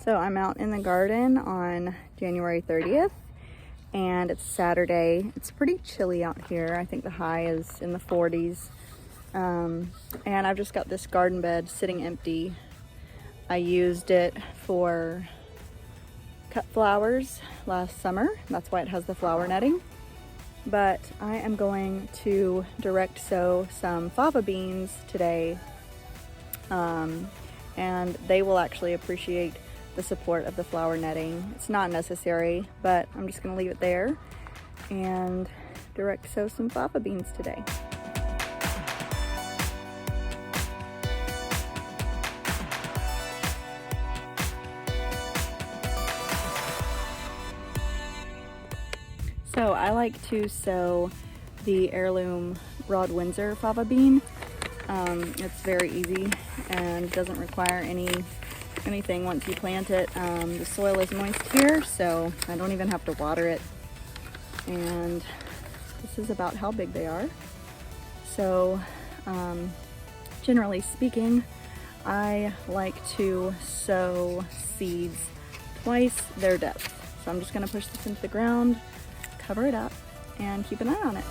So I'm out in the garden on January 30th and it's Saturday. It's pretty chilly out here. I think the high is in the 40s. And I've just got this garden bed sitting empty. I used it for cut flowers last summer. That's why it has the flower netting. But I am going to direct sow some fava beans today. And they will actually appreciate the support of the flower netting. It's not necessary, but I'm just gonna leave it there and direct sow some fava beans today. So I like to sow the heirloom Broad Windsor fava bean. It's very easy and doesn't require anything once you plant it. The soil is moist here, so I don't even have to water it. And this is about how big they are. So generally speaking, I like to sow seeds twice their depth. So I'm just gonna push this into the ground, cover it up, and keep an eye on it.